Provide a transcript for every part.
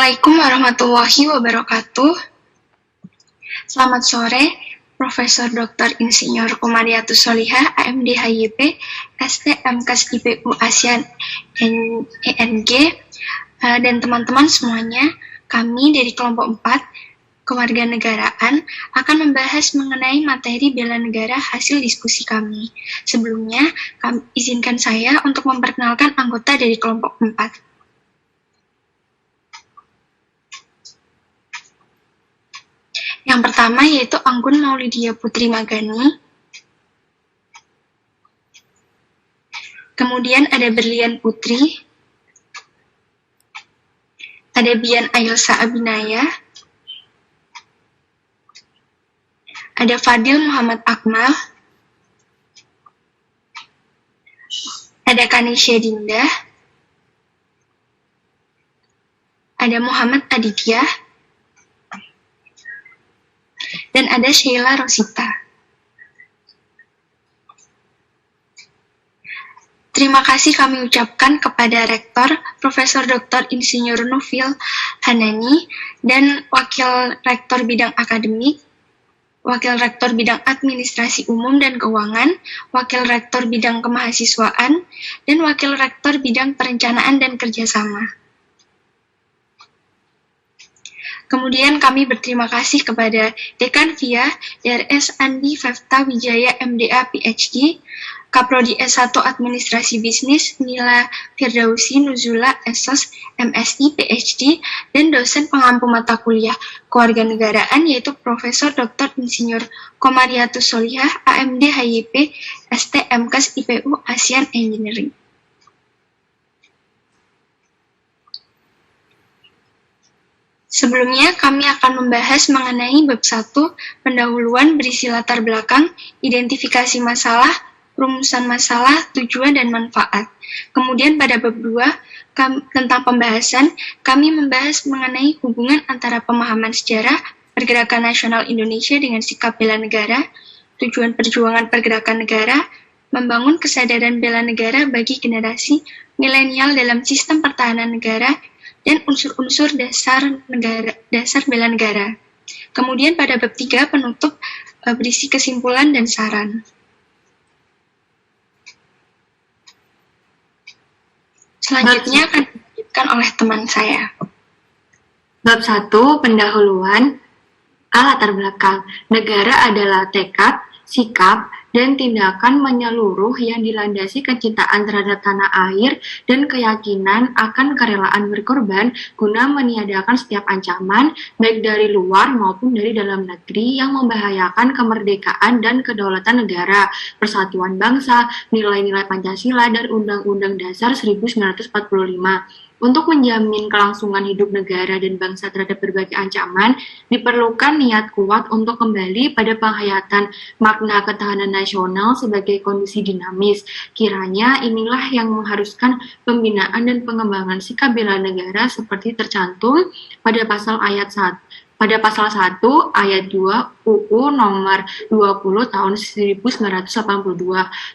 Assalamualaikum warahmatullahi wabarakatuh. Selamat sore, Profesor Dr. Insinyur Komariatus Solihah, AMD HYP, STMKes IPU ASEAN ENG, dan teman-teman semuanya. Kami dari kelompok 4, Kewarganegaraan, akan membahas mengenai materi bela negara hasil diskusi kami. Sebelumnya, izinkan saya untuk memperkenalkan anggota dari kelompok 4. Yang pertama yaitu Anggun Maulidia Putri Magani. Kemudian ada Berlian Putri. Ada Bian Ailsa Abinaya. Ada Fadil Muhammad Akmal. Ada Kanisha Dinda. Ada Muhammad Aditya. Dan ada Sheila Rosita. Terima kasih kami ucapkan kepada Rektor Profesor Dr. Insinyur Nufil Hanani dan Wakil Rektor Bidang Akademik, Wakil Rektor Bidang Administrasi Umum dan Keuangan, Wakil Rektor Bidang Kemahasiswaan, dan Wakil Rektor Bidang Perencanaan dan Kerjasama. Kemudian kami berterima kasih kepada Dekan VIA, DRS Andi Fefta Wijaya MDA PhD, Kaprodi S1 Administrasi Bisnis Nila Firdausi Nuzula SOS MSI PhD, dan dosen pengampu mata kuliah Kewarganegaraan yaitu Profesor Dr. Insinyur Komariatus Solihah AMD HYP STMKes IPU ASEAN Engineering. Sebelumnya, kami akan membahas mengenai bab 1, pendahuluan berisi latar belakang, identifikasi masalah, rumusan masalah, tujuan, dan manfaat. Kemudian pada bab 2, tentang pembahasan, kami membahas mengenai hubungan antara pemahaman sejarah pergerakan nasional Indonesia dengan sikap bela negara, tujuan perjuangan pergerakan negara, membangun kesadaran bela negara bagi generasi milenial dalam sistem pertahanan negara, dan unsur-unsur dasar bela negara. Kemudian pada bab 3 penutup berisi kesimpulan dan saran. Selanjutnya akan dilanjutkan oleh teman saya. Bab 1, pendahuluan. Latar belakang. Negara adalah tekad, sikap, dan tindakan menyeluruh yang dilandasi kecintaan terhadap tanah air dan keyakinan akan kerelaan berkorban guna meniadakan setiap ancaman, baik dari luar maupun dari dalam negeri yang membahayakan kemerdekaan dan kedaulatan negara, persatuan bangsa, nilai-nilai Pancasila, dan Undang-Undang Dasar 1945. Untuk menjamin kelangsungan hidup negara dan bangsa terhadap berbagai ancaman, diperlukan niat kuat untuk kembali pada penghayatan makna ketahanan nasional sebagai kondisi dinamis. Kiranya inilah yang mengharuskan pembinaan dan pengembangan sikap bela negara seperti tercantum pada pasal 1 ayat 2 UU nomor 20 tahun 1982.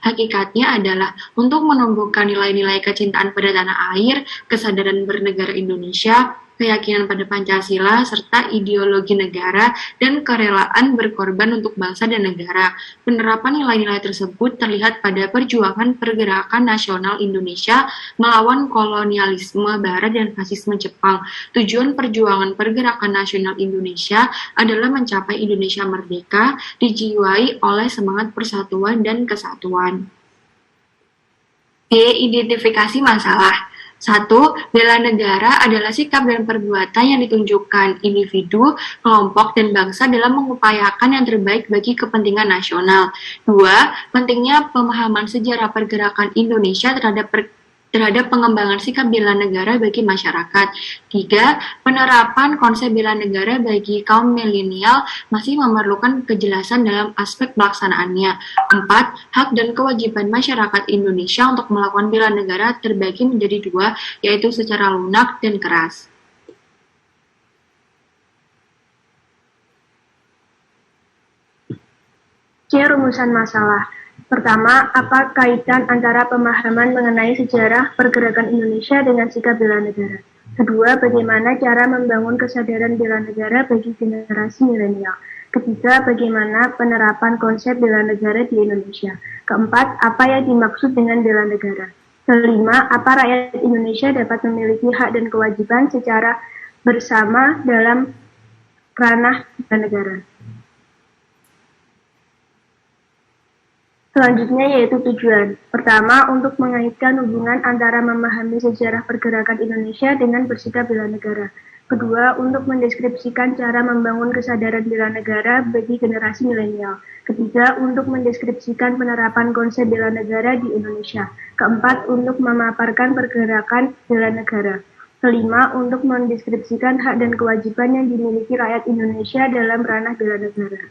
Hakikatnya adalah untuk menumbuhkan nilai-nilai kecintaan pada tanah air, kesadaran bernegara Indonesia, keyakinan pada Pancasila, serta ideologi negara dan kerelaan berkorban untuk bangsa dan negara. Penerapan nilai-nilai tersebut terlihat pada perjuangan pergerakan nasional Indonesia melawan kolonialisme Barat dan fasisme Jepang. Tujuan perjuangan pergerakan nasional Indonesia adalah mencapai Indonesia merdeka, dijiwai oleh semangat persatuan dan kesatuan. Identifikasi masalah. 1. Bela negara adalah sikap dan perbuatan yang ditunjukkan individu, kelompok, dan bangsa dalam mengupayakan yang terbaik bagi kepentingan nasional. 2. Pentingnya pemahaman sejarah pergerakan Indonesia terhadap pengembangan sikap bela negara bagi masyarakat. 3. Penerapan konsep bela negara bagi kaum milenial masih memerlukan kejelasan dalam aspek pelaksanaannya. 4. Hak dan kewajiban masyarakat Indonesia untuk melakukan bela negara terbagi menjadi 2, yaitu secara lunak dan keras. Rumusan masalah. Pertama, apa kaitan antara pemahaman mengenai sejarah pergerakan Indonesia dengan sikap bela negara? Kedua, bagaimana cara membangun kesadaran bela negara bagi generasi milenial. Ketiga, bagaimana penerapan konsep bela negara di Indonesia. Keempat, apa yang dimaksud dengan bela negara. Kelima, apa rakyat Indonesia dapat memiliki hak dan kewajiban secara bersama dalam ranah bela negara. Selanjutnya yaitu tujuan. Pertama, untuk mengaitkan hubungan antara memahami sejarah pergerakan Indonesia dengan bersikap bela negara. Kedua, untuk mendeskripsikan cara membangun kesadaran bela negara bagi generasi milenial. Ketiga, untuk mendeskripsikan penerapan konsep bela negara di Indonesia. Keempat, untuk memaparkan pergerakan bela negara. Kelima, untuk mendeskripsikan hak dan kewajiban yang dimiliki rakyat Indonesia dalam ranah bela negara.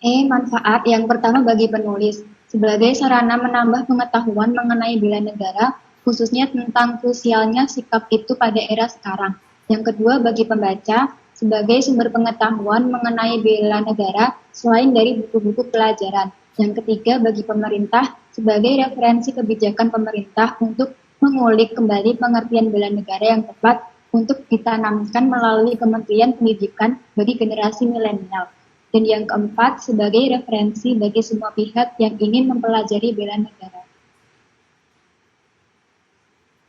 Manfaat yang pertama bagi penulis. Sebagai sarana menambah pengetahuan mengenai bela negara, khususnya tentang krusialnya sikap itu pada era sekarang. Yang kedua, bagi pembaca, sebagai sumber pengetahuan mengenai bela negara selain dari buku-buku pelajaran. Yang ketiga, bagi pemerintah, sebagai referensi kebijakan pemerintah untuk mengulik kembali pengertian bela negara yang tepat untuk ditanamkan melalui Kementerian Pendidikan bagi generasi milenial. Dan yang keempat, sebagai referensi bagi semua pihak yang ingin mempelajari bela negara.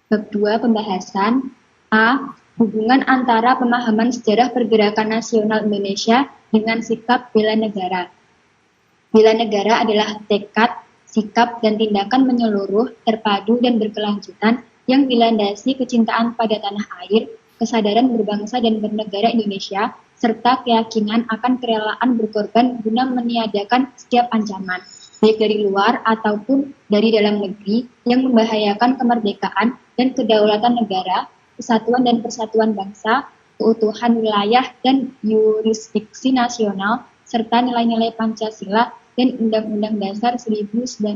Bab 2 pembahasan. A. Hubungan antara pemahaman sejarah pergerakan nasional Indonesia dengan sikap bela negara. Bela negara adalah tekad, sikap, dan tindakan menyeluruh, terpadu, dan berkelanjutan yang dilandasi kecintaan pada tanah air, kesadaran berbangsa dan bernegara Indonesia, serta keyakinan akan kerelaan berkorban guna meniadakan setiap ancaman, baik dari luar ataupun dari dalam negeri, yang membahayakan kemerdekaan dan kedaulatan negara, kesatuan dan persatuan bangsa, keutuhan wilayah dan yurisdiksi nasional, serta nilai-nilai Pancasila dan Undang-Undang Dasar 1945.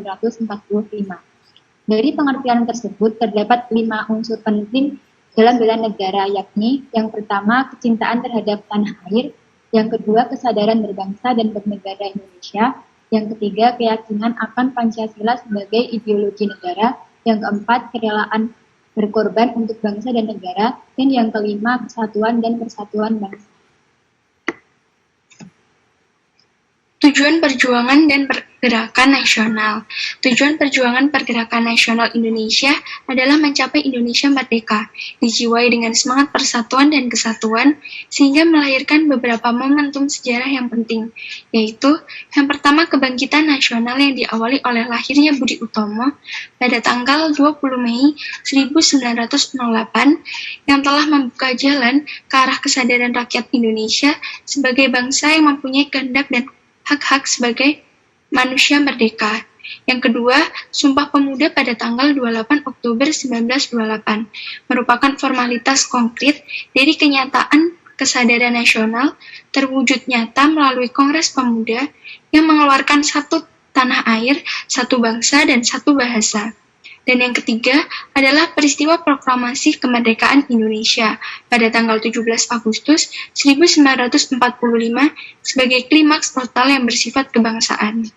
Dari pengertian tersebut terdapat 5 unsur penting dalam bela negara, yakni yang pertama, kecintaan terhadap tanah air, yang kedua, kesadaran berbangsa dan bernegara Indonesia, yang ketiga, keyakinan akan Pancasila sebagai ideologi negara, yang keempat, kerelaan berkorban untuk bangsa dan negara, dan yang kelima, kesatuan dan persatuan bangsa. Tujuan perjuangan dan pergerakan nasional. Tujuan perjuangan pergerakan nasional Indonesia adalah mencapai Indonesia merdeka, dijiwai dengan semangat persatuan dan kesatuan, sehingga melahirkan beberapa momentum sejarah yang penting, yaitu yang pertama, kebangkitan nasional yang diawali oleh lahirnya Budi Utomo pada tanggal 20 Mei 1908 yang telah membuka jalan ke arah kesadaran rakyat Indonesia sebagai bangsa yang mempunyai kehendak dan hak-hak sebagai manusia merdeka. Yang kedua, Sumpah Pemuda pada tanggal 28 Oktober 1928 merupakan formalitas konkret dari kenyataan kesadaran nasional terwujud nyata melalui Kongres Pemuda yang mengeluarkan satu tanah air, satu bangsa, dan satu bahasa. Dan yang ketiga adalah peristiwa proklamasi kemerdekaan Indonesia pada tanggal 17 Agustus 1945 sebagai klimaks total yang bersifat kebangsaan.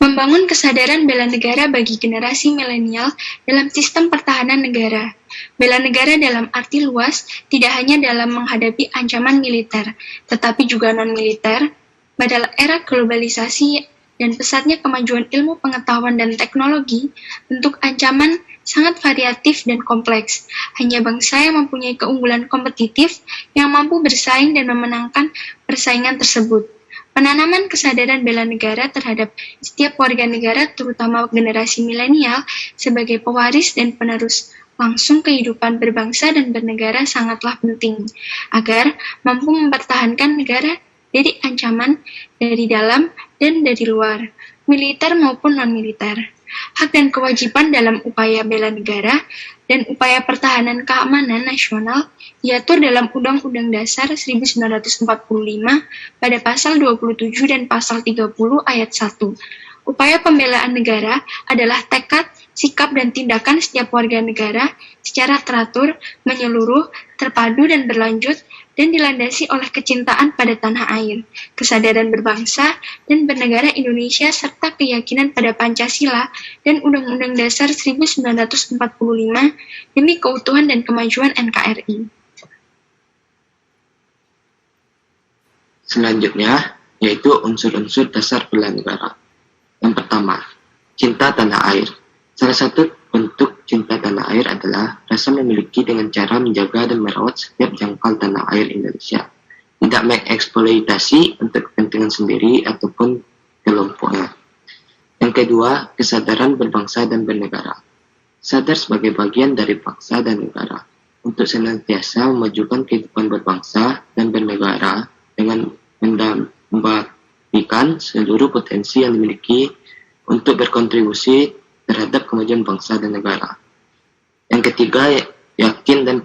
Membangun kesadaran bela negara bagi generasi milenial dalam sistem pertahanan negara. Bela negara dalam arti luas tidak hanya dalam menghadapi ancaman militer, tetapi juga non-militer. Pada era globalisasi dan pesatnya kemajuan ilmu pengetahuan dan teknologi, bentuk ancaman sangat variatif dan kompleks. Hanya bangsa yang mempunyai keunggulan kompetitif yang mampu bersaing dan memenangkan persaingan tersebut. Penanaman kesadaran bela negara terhadap setiap warga negara, terutama generasi milenial, sebagai pewaris dan penerus langsung kehidupan berbangsa dan bernegara sangatlah penting, agar mampu mempertahankan negara dari ancaman dari dalam dan dari luar, militer maupun non-militer. Hak dan kewajiban dalam upaya bela negara dan upaya pertahanan keamanan nasional diatur dalam Undang-Undang Dasar 1945 pada pasal 27 dan pasal 30 ayat 1. Upaya pembelaan negara adalah tekad, sikap, dan tindakan setiap warga negara secara teratur, menyeluruh, terpadu, dan berlanjut dan dilandasi oleh kecintaan pada tanah air, kesadaran berbangsa dan bernegara Indonesia serta keyakinan pada Pancasila dan Undang-Undang Dasar 1945 demi keutuhan dan kemajuan NKRI. Selanjutnya, yaitu unsur-unsur dasar bela negara. Yang pertama, cinta tanah air. Salah satu bentuk cinta tanah air adalah rasa memiliki dengan cara menjaga dan merawat setiap jangkal tanah air Indonesia. Tidak mengeksploitasi untuk kepentingan sendiri ataupun kelompoknya. Yang kedua, kesadaran berbangsa dan bernegara. Sadar sebagai bagian dari bangsa dan negara, untuk senantiasa memajukan kehidupan berbangsa dan bernegara dengan memberikan seluruh potensi yang dimiliki untuk berkontribusi terhadap kemajuan bangsa dan negara. Yang ketiga, yakin dan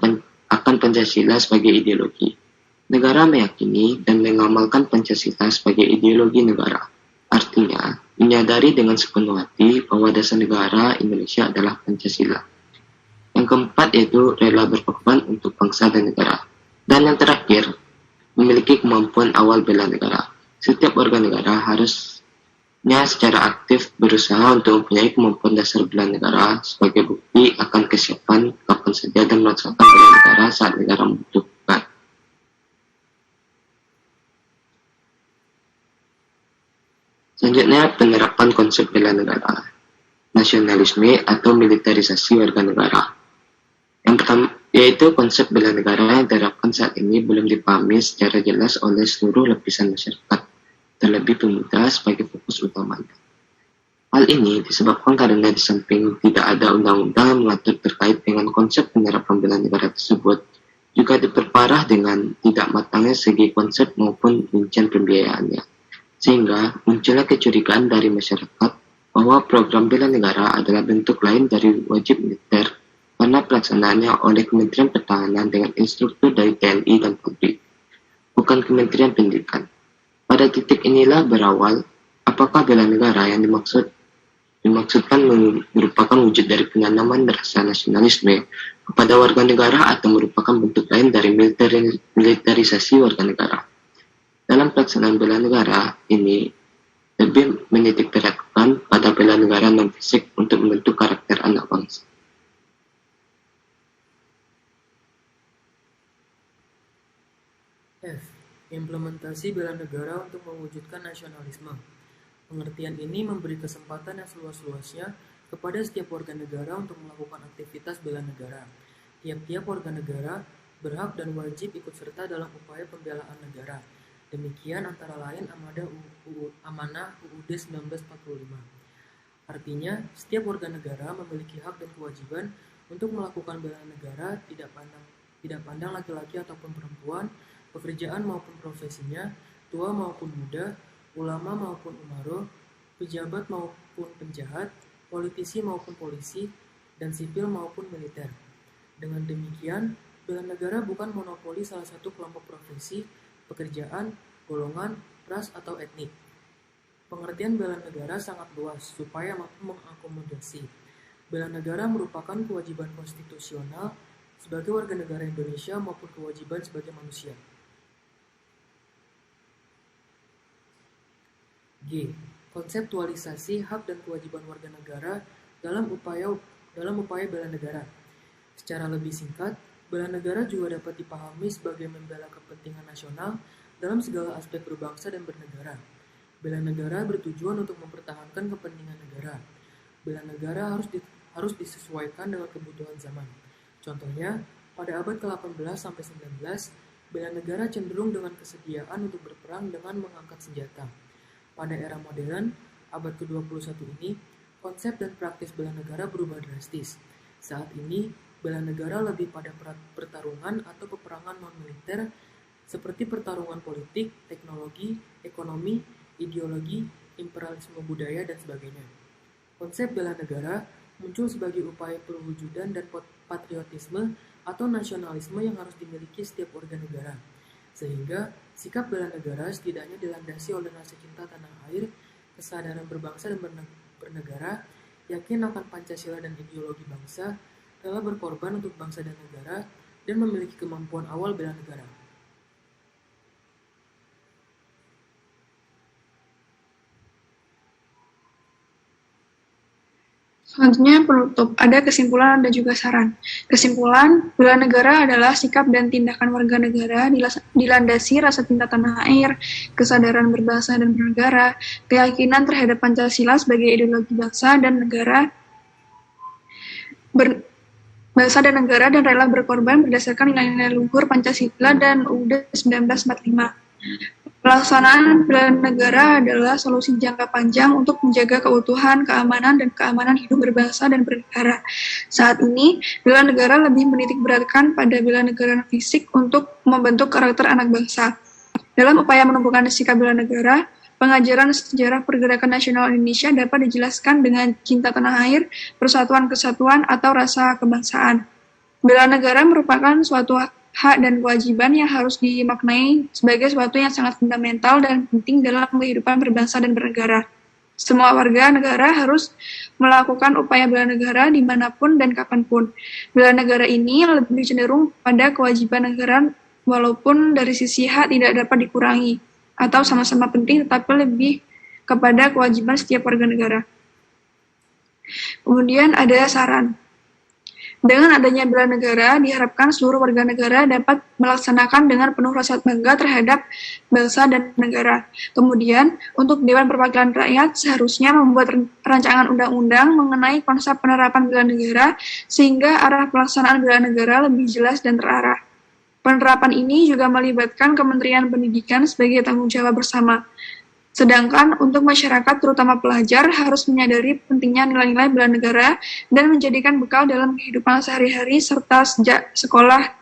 akan Pancasila sebagai ideologi. Negara meyakini dan mengamalkan Pancasila sebagai ideologi negara. Artinya, menyadari dengan sepenuh hati bahwa dasar negara Indonesia adalah Pancasila. Yang keempat yaitu rela berkorban untuk bangsa dan negara. Dan yang terakhir, memiliki kemampuan awal bela negara. Setiap warga negara harusnya secara aktif berusaha untuk mempunyai kemampuan dasar bela negara sebagai bukti akan kesiapan kapan saja dan melaksanakan bela negara saat negara membutuhkan. Selanjutnya, penerapan konsep bela negara, nasionalisme atau militerisasi warga negara. Yang pertama, yaitu konsep bela negara yang diterapkan saat ini belum dipahami secara jelas oleh seluruh lapisan masyarakat, terlebih pemuda sebagai fokus utamanya. Hal ini disebabkan karena di samping tidak ada undang-undang yang mengatur terkait dengan konsep penerapan bela negara tersebut, juga diperparah dengan tidak matangnya segi konsep maupun rincian pembiayaannya. Sehingga munculnya kecurigaan dari masyarakat bahwa program bela negara adalah bentuk lain dari wajib militer karena pelaksanaannya oleh Kementerian Pertahanan dengan instruktur dari TNI dan Polri, bukan Kementerian Pendidikan. Pada titik inilah berawal apakah bela negara yang dimaksudkan merupakan wujud dari penanaman rasa nasionalisme kepada warga negara atau merupakan bentuk lain dari militerisasi warga negara. Dalam pelaksanaan bela negara ini lebih menitik beratkan pada bela negara non-fisik untuk membentuk karakter anak bangsa. F. Implementasi bela negara untuk mewujudkan nasionalisme. Pengertian ini memberi kesempatan yang seluas-luasnya kepada setiap warga negara untuk melakukan aktivitas bela negara. Tiap-tiap warga negara berhak dan wajib ikut serta dalam upaya pembelaan negara. Demikian antara lain Amanah UUD 1945. Artinya, setiap warga negara memiliki hak dan kewajiban untuk melakukan bela negara tidak pandang laki-laki ataupun perempuan, pekerjaan maupun profesinya, tua maupun muda, ulama maupun umaro, pejabat maupun penjahat, politisi maupun polisi, dan sipil maupun militer. Dengan demikian, bela negara bukan monopoli salah satu kelompok profesi, pekerjaan, golongan, ras, atau etnik. Pengertian bela negara sangat luas supaya mampu mengakomodasi. Bela negara merupakan kewajiban konstitusional sebagai warga negara Indonesia maupun kewajiban sebagai manusia. G. Konseptualisasi hak dan kewajiban warga negara dalam upaya bela negara. Secara lebih singkat, bela negara juga dapat dipahami sebagai membela kepentingan nasional dalam segala aspek berbangsa dan bernegara. Bela negara bertujuan untuk mempertahankan kepentingan negara. Bela negara harus disesuaikan dengan kebutuhan zaman. Contohnya, pada abad ke-18 sampai 19, bela negara cenderung dengan kesediaan untuk berperang dengan mengangkat senjata. Pada era modern, abad ke-21 ini, konsep dan praktis bela negara berubah drastis. Saat ini, bela negara lebih pada pertarungan atau peperangan non-militer seperti pertarungan politik, teknologi, ekonomi, ideologi, imperialisme budaya, dan sebagainya. Konsep bela negara muncul sebagai upaya perwujudan dan patriotisme atau nasionalisme yang harus dimiliki setiap warga negara. Sehingga sikap bela negara setidaknya dilandasi oleh rasa cinta tanah air, kesadaran berbangsa dan bernegara, yakin akan Pancasila dan ideologi bangsa, rela berkorban untuk bangsa dan negara, dan memiliki kemampuan awal bela negara. Selanjutnya penutup, ada kesimpulan dan juga saran. Kesimpulan, bela negara adalah sikap dan tindakan warga negara dilandasi rasa cinta tanah air, kesadaran berbangsa dan bernegara, keyakinan terhadap Pancasila sebagai ideologi bangsa dan negara, dan rela berkorban berdasarkan nilai-nilai luhur Pancasila dan UUD 1945. Pelaksanaan bela negara adalah solusi jangka panjang untuk menjaga keutuhan, keamanan, dan keamanan hidup berbangsa dan bernegara. Saat ini, bela negara lebih menitik beratkan pada bela negara fisik untuk membentuk karakter anak bangsa. Dalam upaya menumbuhkan sikap bela negara, pengajaran sejarah pergerakan nasional Indonesia dapat dijelaskan dengan cinta tanah air, persatuan kesatuan, atau rasa kebangsaan. Bela negara merupakan suatu hak dan kewajiban yang harus dimaknai sebagai sesuatu yang sangat fundamental dan penting dalam kehidupan berbangsa dan bernegara. Semua warga negara harus melakukan upaya bela negara dimanapun dan kapanpun. Bela negara ini lebih cenderung pada kewajiban negara walaupun dari sisi hak tidak dapat dikurangi, atau sama-sama penting tetapi lebih kepada kewajiban setiap warga negara. Kemudian ada saran. Dengan adanya bela negara, diharapkan seluruh warga negara dapat melaksanakan dengan penuh rasa bangga terhadap bangsa dan negara. Kemudian, untuk Dewan Perwakilan Rakyat seharusnya membuat rancangan undang-undang mengenai konsep penerapan bela negara sehingga arah pelaksanaan bela negara lebih jelas dan terarah. Penerapan ini juga melibatkan Kementerian Pendidikan sebagai tanggung jawab bersama. Sedangkan untuk masyarakat, terutama pelajar, harus menyadari pentingnya nilai-nilai bela negara dan menjadikan bekal dalam kehidupan sehari-hari serta sejak sekolah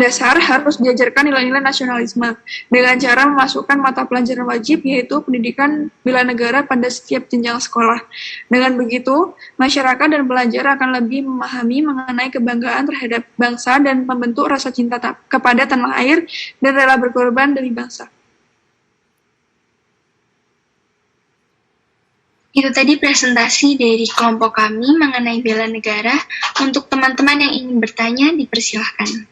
dasar harus diajarkan nilai-nilai nasionalisme dengan cara memasukkan mata pelajaran wajib yaitu pendidikan bela negara pada setiap jenjang sekolah. Dengan begitu, masyarakat dan pelajar akan lebih memahami mengenai kebanggaan terhadap bangsa dan membentuk rasa cinta kepada tanah air dan rela berkorban demi bangsa. Itu tadi presentasi dari kelompok kami mengenai bela negara. Untuk teman-teman yang ingin bertanya, dipersilahkan.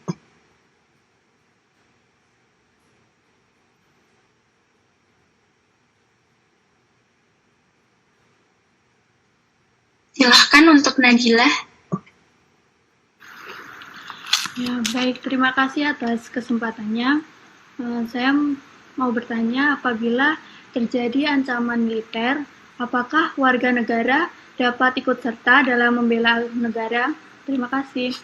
Silahkan untuk Nadila. Ya, baik. Terima kasih atas kesempatannya. Saya mau bertanya, apabila terjadi ancaman militer, apakah warga negara dapat ikut serta dalam membela negara? Terima kasih.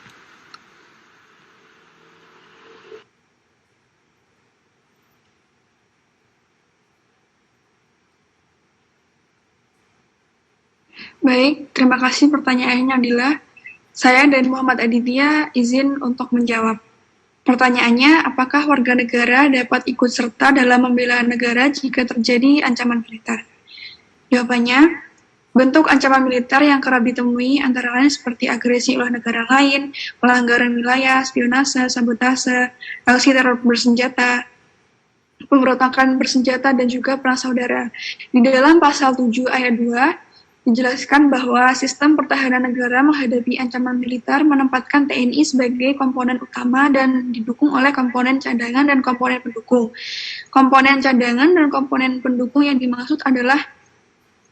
Baik, terima kasih pertanyaannya Nadila. Saya dan Muhammad Aditya izin untuk menjawab. Pertanyaannya, apakah warga negara dapat ikut serta dalam membela negara jika terjadi ancaman militer? Jawabannya, bentuk ancaman militer yang kerap ditemui antara lain seperti agresi oleh negara lain, pelanggaran wilayah, spionase, sabotase, aksi teror bersenjata, pemberontakan bersenjata, dan juga perang saudara. Di dalam pasal 7 ayat 2, dijelaskan bahwa sistem pertahanan negara menghadapi ancaman militer menempatkan TNI sebagai komponen utama dan didukung oleh komponen cadangan dan komponen pendukung. Komponen cadangan dan komponen pendukung yang dimaksud adalah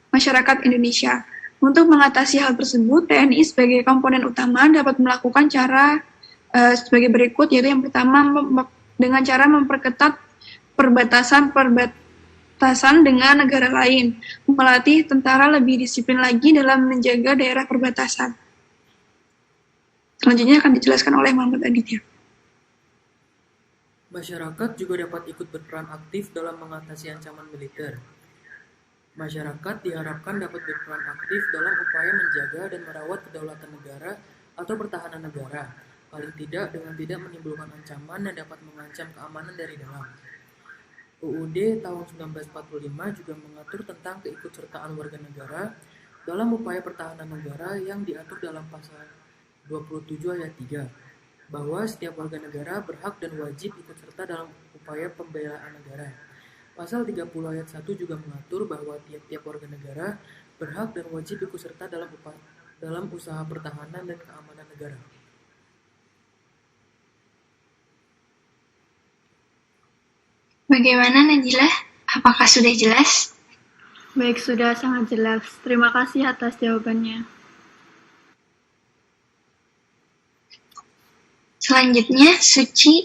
masyarakat Indonesia. Untuk mengatasi hal tersebut, TNI sebagai komponen utama dapat melakukan cara sebagai berikut, yaitu yang pertama dengan cara memperketat perbatasan dengan negara lain, melatih tentara lebih disiplin lagi dalam menjaga daerah perbatasan. Selanjutnya akan dijelaskan oleh Muhammad Aditya. Masyarakat juga dapat ikut berperan aktif dalam mengatasi ancaman militer. Masyarakat diharapkan dapat berperan aktif dalam upaya menjaga dan merawat kedaulatan negara atau pertahanan negara, paling tidak dengan tidak menimbulkan ancaman yang dapat mengancam keamanan dari dalam. UUD tahun 1945 juga mengatur tentang keikutsertaan warga negara dalam upaya pertahanan negara yang diatur dalam pasal 27 ayat 3, bahwa setiap warga negara berhak dan wajib ikut serta dalam upaya pembelaan negara. Pasal 30 ayat 1 juga mengatur bahwa tiap-tiap warga negara berhak dan wajib ikut serta dalam usaha pertahanan dan keamanan negara. Bagaimana Nadila? Apakah sudah jelas? Baik, sudah sangat jelas. Terima kasih atas jawabannya. Selanjutnya, Suci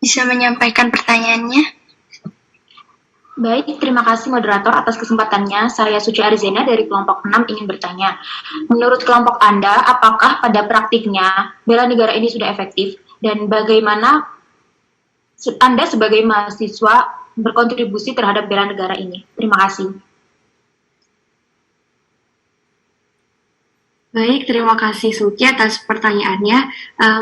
bisa menyampaikan pertanyaannya. Baik, terima kasih moderator atas kesempatannya. Saya Suci Arizena dari kelompok 6 ingin bertanya. Menurut kelompok Anda, apakah pada praktiknya bela negara ini sudah efektif? Dan bagaimana Anda sebagai mahasiswa berkontribusi terhadap bela negara ini? Terima kasih. Baik, terima kasih Suci atas pertanyaannya.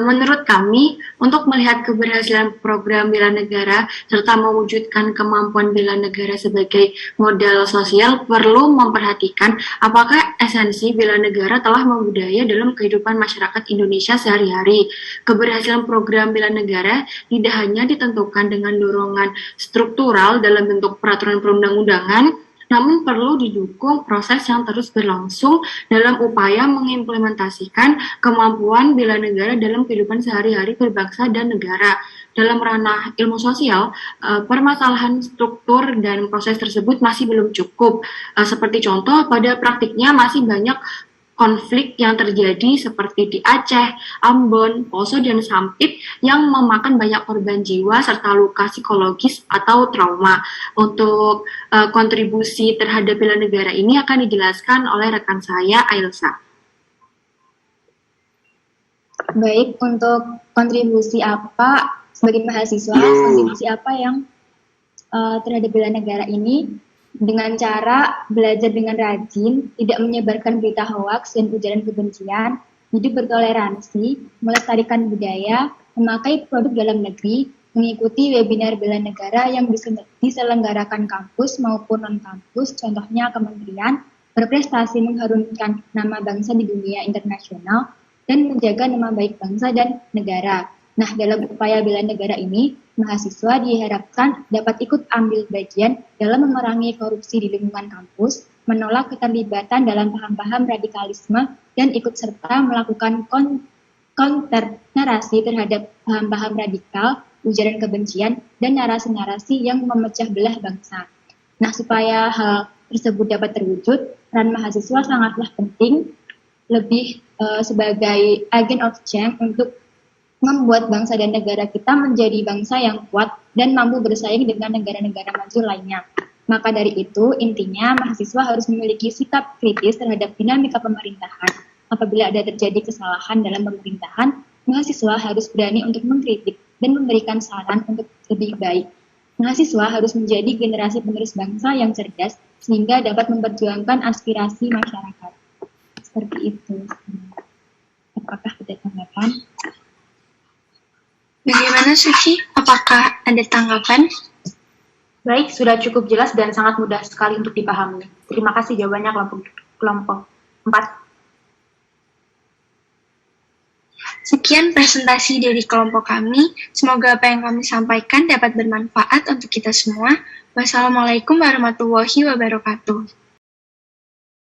Menurut kami, untuk melihat keberhasilan program bela negara serta mewujudkan kemampuan bela negara sebagai modal sosial, perlu memperhatikan apakah esensi bela negara telah membudaya dalam kehidupan masyarakat Indonesia sehari-hari. Keberhasilan program bela negara tidak hanya ditentukan dengan dorongan struktural dalam bentuk peraturan perundang-undangan, namun perlu didukung proses yang terus berlangsung dalam upaya mengimplementasikan kemampuan bela negara dalam kehidupan sehari-hari berbangsa dan negara. Dalam ranah ilmu sosial, permasalahan struktur dan proses tersebut masih belum cukup. Seperti contoh, pada praktiknya masih banyak konflik yang terjadi seperti di Aceh, Ambon, Poso, dan Sampit yang memakan banyak korban jiwa serta luka psikologis atau trauma. Untuk kontribusi terhadap bela negara ini akan dijelaskan oleh rekan saya, Ailsa. Baik, untuk kontribusi apa sebagai mahasiswa, kontribusi apa yang terhadap bela negara ini? Dengan cara belajar dengan rajin, tidak menyebarkan berita hoaks dan ujaran kebencian, hidup bertoleransi, melestarikan budaya, memakai produk dalam negeri, mengikuti webinar bela negara yang diselenggarakan kampus maupun non-kampus, contohnya kementerian, berprestasi mengharumkan nama bangsa di dunia internasional, dan menjaga nama baik bangsa dan negara. Nah, dalam upaya bela negara ini, mahasiswa diharapkan dapat ikut ambil bagian dalam memerangi korupsi di lingkungan kampus, menolak keterlibatan dalam paham-paham radikalisme, dan ikut serta melakukan counter narasi terhadap paham-paham radikal, ujaran kebencian, dan narasi-narasi yang memecah belah bangsa. Nah, supaya hal tersebut dapat terwujud, peran mahasiswa sangatlah penting, lebih sebagai agent of change untuk membuat bangsa dan negara kita menjadi bangsa yang kuat dan mampu bersaing dengan negara-negara maju lainnya. Maka dari itu, intinya mahasiswa harus memiliki sikap kritis terhadap dinamika pemerintahan. Apabila ada terjadi kesalahan dalam pemerintahan, mahasiswa harus berani untuk mengkritik dan memberikan saran untuk lebih baik. Mahasiswa harus menjadi generasi penerus bangsa yang cerdas sehingga dapat memperjuangkan aspirasi masyarakat. Seperti itu. Apakah ada tanggapan? Bagaimana Suci? Apakah ada tanggapan? Baik, sudah cukup jelas dan sangat mudah sekali untuk dipahami. Terima kasih jawabannya kelompok 4. Sekian presentasi dari kelompok kami. Semoga apa yang kami sampaikan dapat bermanfaat untuk kita semua. Wassalamualaikum warahmatullahi wabarakatuh.